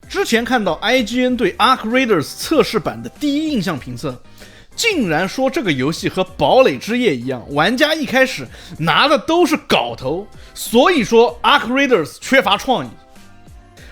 之前看到 IGN 对 Arc Raiders 测试版的第一印象评测，竟然说这个游戏和堡垒之夜一样，玩家一开始拿的都是镐头，所以说 Arc Raiders 缺乏创意。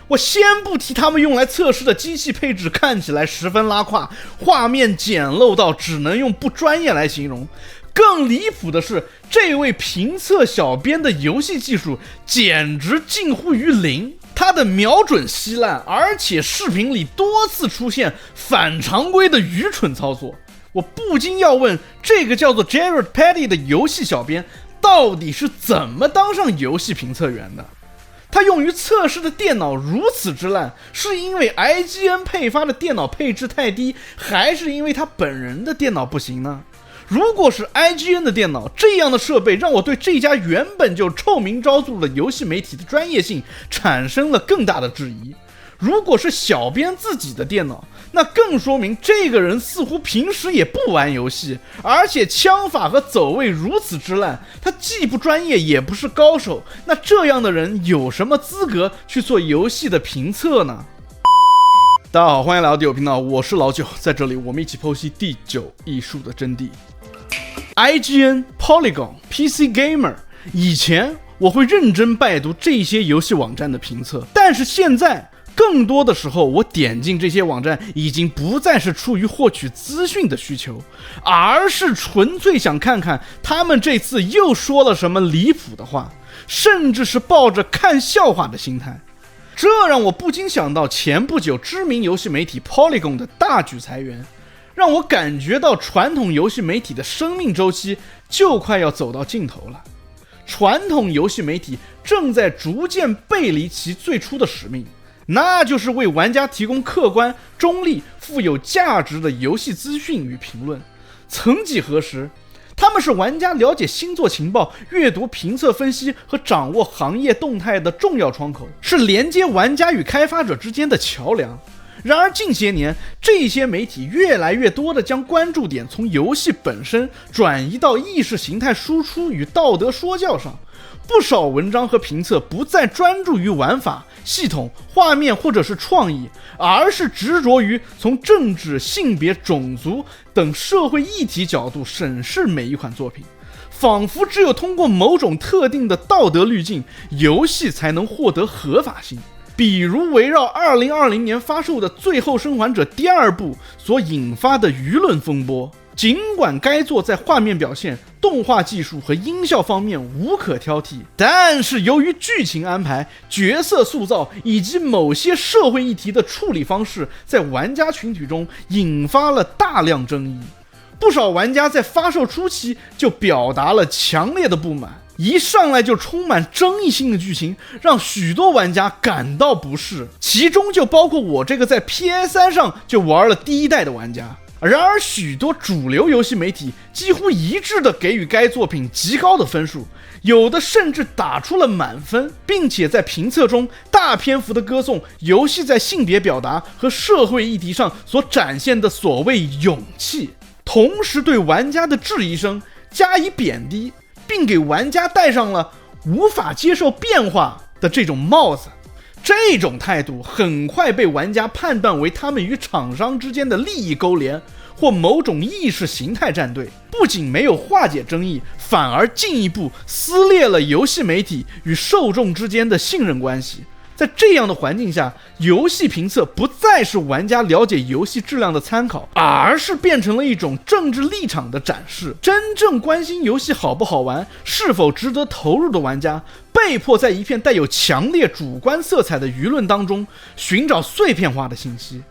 我先不提他们用来测试的机器配置看起来十分拉胯，画面简陋到只能用不专业来形容。更离谱的是，这位评测小编的游戏技术简直近乎于零，他的瞄准稀烂，而且视频里多次出现反常规的愚蠢操作。我不禁要问，这个叫做 Jared Petty 的游戏小编到底是怎么当上游戏评测员的？他用于测试的电脑如此之烂，是因为 IGN 配发的电脑配置太低，还是因为他本人的电脑不行呢？如果是 IGN 的电脑，这样的设备让我对这家原本就臭名昭著的游戏媒体的专业性产生了更大的质疑。如果是小编自己的电脑，那更说明这个人似乎平时也不玩游戏，而且枪法和走位如此之烂，他既不专业也不是高手，那这样的人有什么资格去做游戏的评测呢？大家好，欢迎来到第九频道，我是老九，在这里我们一起剖析第九艺术的真谛。IGN、Polygon、PC Gamer， 以前我会认真拜读这些游戏网站的评测，但是现在更多的时候，我点进这些网站已经不再是出于获取资讯的需求，而是纯粹想看看他们这次又说了什么离谱的话，甚至是抱着看笑话的心态。这让我不禁想到前不久知名游戏媒体 Polygon 的大举裁员，让我感觉到传统游戏媒体的生命周期就快要走到尽头了。传统游戏媒体正在逐渐背离其最初的使命，那就是为玩家提供客观、中立、富有价值的游戏资讯与评论。曾几何时，他们是玩家了解星座情报、阅读评测分析和掌握行业动态的重要窗口，是连接玩家与开发者之间的桥梁。然而近些年，这些媒体越来越多地将关注点从游戏本身转移到意识形态输出与道德说教上。不少文章和评测不再专注于玩法、系统、画面或者是创意，而是执着于从政治、性别、种族等社会议题角度审视每一款作品，仿佛只有通过某种特定的道德滤镜，游戏才能获得合法性。比如围绕2020年发售的《最后生还者》第二部所引发的舆论风波。尽管该作在画面表现、动画技术和音效方面无可挑剔，但是由于剧情安排、角色塑造以及某些社会议题的处理方式，在玩家群体中引发了大量争议。不少玩家在发售初期就表达了强烈的不满，一上来就充满争议性的剧情让许多玩家感到不适，其中就包括我这个在 PS3 上就玩了第一代的玩家。然而许多主流游戏媒体几乎一致地给予该作品极高的分数，有的甚至打出了满分，并且在评测中大篇幅地歌颂游戏在性别表达和社会议题上所展现的所谓勇气，同时对玩家的质疑声加以贬低，并给玩家戴上了无法接受变化的这种帽子。这种态度很快被玩家判断为他们与厂商之间的利益勾连或某种意识形态站队，不仅没有化解争议，反而进一步撕裂了游戏媒体与受众之间的信任关系。在这样的环境下，游戏评测不再是玩家了解游戏质量的参考，而是变成了一种政治立场的展示。真正关心游戏好不好玩、是否值得投入的玩家，被迫在一片带有强烈主观色彩的舆论当中寻找碎片化的信息。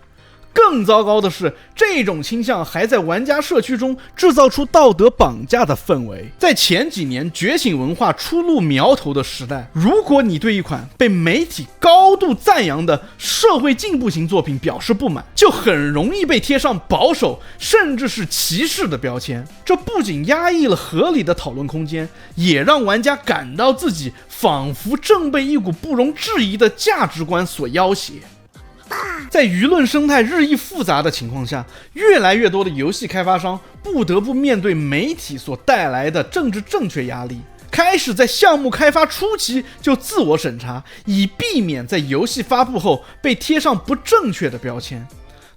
更糟糕的是，这种倾向还在玩家社区中制造出道德绑架的氛围。在前几年觉醒文化初露苗头的时代，如果你对一款被媒体高度赞扬的社会进步型作品表示不满，就很容易被贴上保守甚至是歧视的标签。这不仅压抑了合理的讨论空间，也让玩家感到自己仿佛正被一股不容置疑的价值观所要挟。在舆论生态日益复杂的情况下，越来越多的游戏开发商不得不面对媒体所带来的政治正确压力，开始在项目开发初期就自我审查，以避免在游戏发布后被贴上不正确的标签。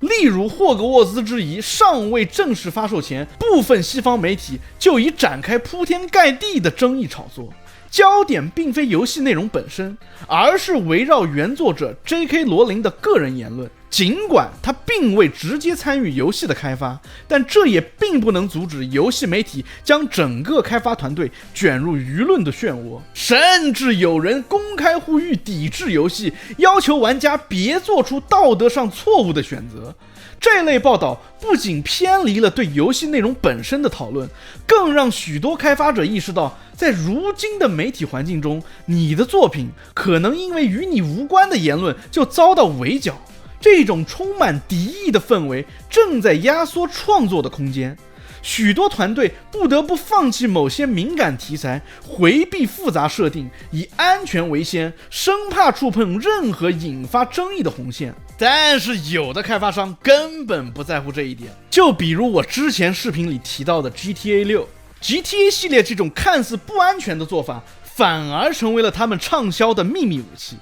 例如霍格沃兹之遗尚未正式发售前，部分西方媒体就已展开铺天盖地的争议炒作，焦点并非游戏内容本身，而是围绕原作者 J.K. 罗琳的个人言论。尽管他并未直接参与游戏的开发，但这也并不能阻止游戏媒体将整个开发团队卷入舆论的漩涡，甚至有人公开呼吁抵制游戏，要求玩家别做出道德上错误的选择。这类报道不仅偏离了对游戏内容本身的讨论，更让许多开发者意识到，在如今的媒体环境中，你的作品可能因为与你无关的言论就遭到围剿。这种充满敌意的氛围正在压缩创作的空间，许多团队不得不放弃某些敏感题材，回避复杂设定，以安全为先，生怕触碰任何引发争议的红线。但是有的开发商根本不在乎这一点，就比如我之前视频里提到的 GTA 6。GTA 系列这种看似不安全的做法，反而成为了他们畅销的秘密武器。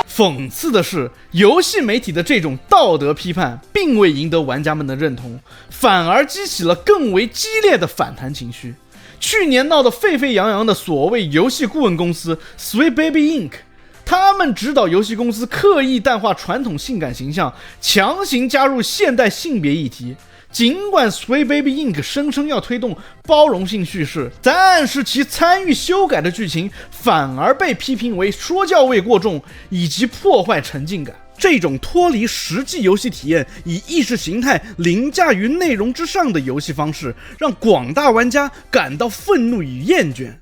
讽刺的是，游戏媒体的这种道德批判并未赢得玩家们的认同，反而激起了更为激烈的反弹情绪。去年闹得沸沸扬扬的所谓游戏顾问公司 Sweet Baby Inc， 他们指导游戏公司刻意淡化传统性感形象，强行加入现代性别议题。尽管 Sweet Baby Inc 声称要推动包容性叙事，但是其参与修改的剧情反而被批评为说教味过重以及破坏沉浸感。这种脱离实际游戏体验，以意识形态凌驾于内容之上的游戏方式，让广大玩家感到愤怒与厌倦。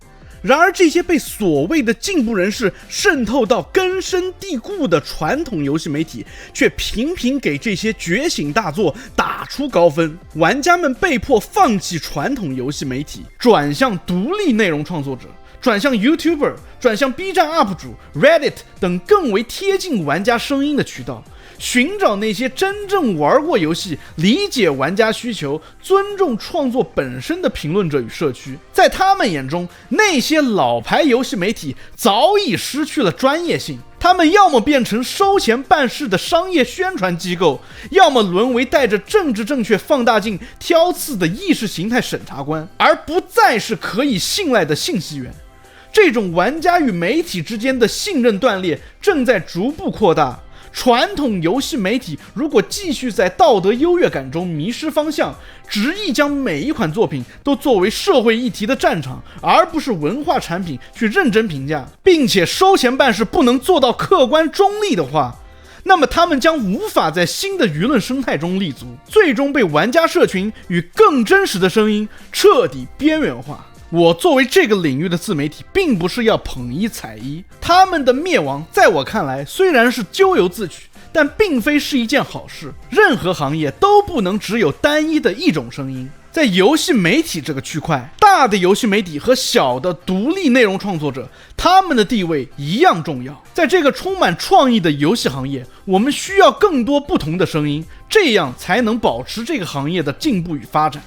然而这些被所谓的进步人士渗透到根深蒂固的传统游戏媒体，却频频给这些觉醒大作打出高分。玩家们被迫放弃传统游戏媒体，转向独立内容创作者，转向 YouTuber， 转向 B 站 UP 主、Reddit 等更为贴近玩家声音的渠道，寻找那些真正玩过游戏、理解玩家需求、尊重创作本身的评论者与社区。在他们眼中，那些老牌游戏媒体早已失去了专业性，他们要么变成收钱办事的商业宣传机构，要么沦为带着政治正确放大镜挑刺的意识形态审查官，而不再是可以信赖的信息源。这种玩家与媒体之间的信任断裂正在逐步扩大。传统游戏媒体如果继续在道德优越感中迷失方向，执意将每一款作品都作为社会议题的战场，而不是文化产品去认真评价，并且收钱办事不能做到客观中立的话，那么他们将无法在新的舆论生态中立足，最终被玩家社群与更真实的声音彻底边缘化。我作为这个领域的自媒体，并不是要捧一踩一，他们的灭亡在我看来虽然是咎由自取，但并非是一件好事。任何行业都不能只有单一的一种声音。在游戏媒体这个区块，大的游戏媒体和小的独立内容创作者，他们的地位一样重要。在这个充满创意的游戏行业，我们需要更多不同的声音，这样才能保持这个行业的进步与发展。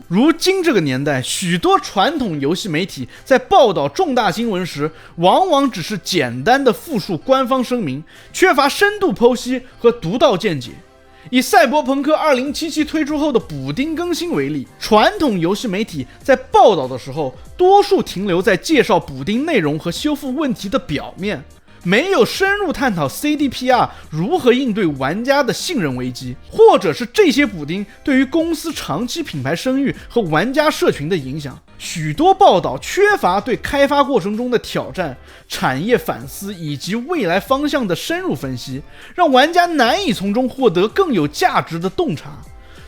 如今这个年代，许多传统游戏媒体在报道重大新闻时，往往只是简单的复述官方声明，缺乏深度剖析和独到见解。以赛博朋克2077推出后的补丁更新为例，传统游戏媒体在报道的时候，多数停留在介绍补丁内容和修复问题的表面，没有深入探讨 CDPR 如何应对玩家的信任危机，或者是这些补丁对于公司长期品牌声誉和玩家社群的影响。许多报道缺乏对开发过程中的挑战、产业反思以及未来方向的深入分析，让玩家难以从中获得更有价值的洞察。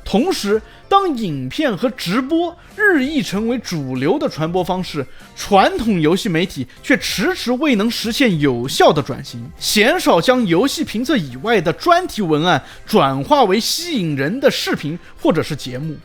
同时，当影片和直播日益成为主流的传播方式，传统游戏媒体却迟迟未能实现有效的转型，鲜少将游戏评测以外的专题文案转化为吸引人的视频或者是节目。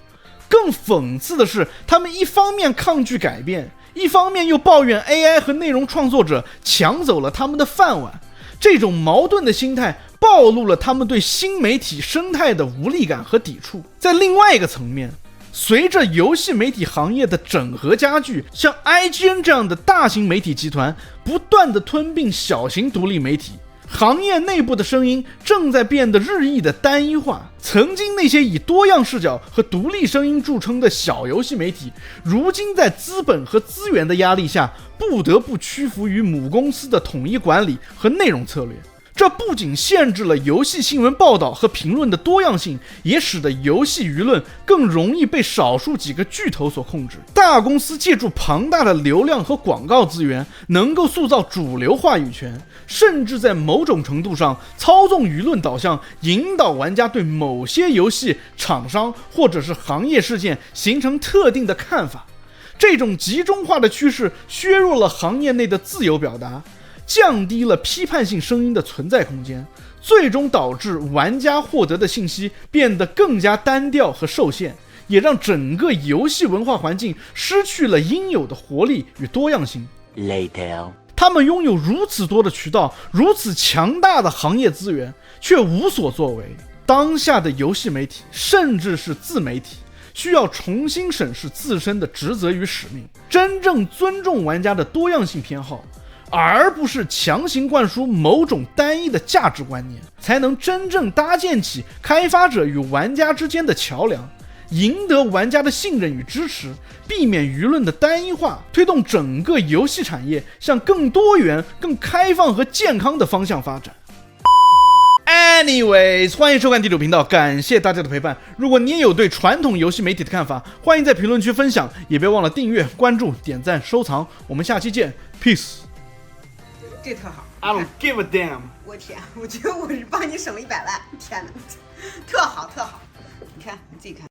更讽刺的是，他们一方面抗拒改变，一方面又抱怨 AI 和内容创作者抢走了他们的饭碗。这种矛盾的心态暴露了他们对新媒体生态的无力感和抵触。在另外一个层面，随着游戏媒体行业的整合加剧，像 IGN 这样的大型媒体集团不断的吞并小型独立媒体，行业内部的声音正在变得日益的单一化。曾经那些以多样视角和独立声音著称的小游戏媒体，如今在资本和资源的压力下，不得不屈服于母公司的统一管理和内容策略。这不仅限制了游戏新闻报道和评论的多样性，也使得游戏舆论更容易被少数几个巨头所控制。大公司借助庞大的流量和广告资源，能够塑造主流话语权，甚至在某种程度上操纵舆论导向，引导玩家对某些游戏、厂商或者是行业事件形成特定的看法。这种集中化的趋势削弱了行业内的自由表达，降低了批判性声音的存在空间，最终导致玩家获得的信息变得更加单调和受限，也让整个游戏文化环境失去了应有的活力与多样性。Later， 他们拥有如此多的渠道，如此强大的行业资源，却无所作为。当下的游戏媒体，甚至是自媒体，需要重新审视自身的职责与使命，真正尊重玩家的多样性偏好，而不是强行灌输某种单一的价值观念，才能真正搭建起开发者与玩家之间的桥梁，赢得玩家的信任与支持，避免舆论的单一化，推动整个游戏产业向更多元、更开放和健康的方向发展。Anyways， 欢迎收看地主频道，感谢大家的陪伴。如果你也有对传统游戏媒体的看法，欢迎在评论区分享，也别忘了订阅、关注、点赞、收藏。我们下期见 ，Peace。这特好 I don't give a damn。我天，我觉得我是帮你省了100万，天哪，特好特好，你看你自己看。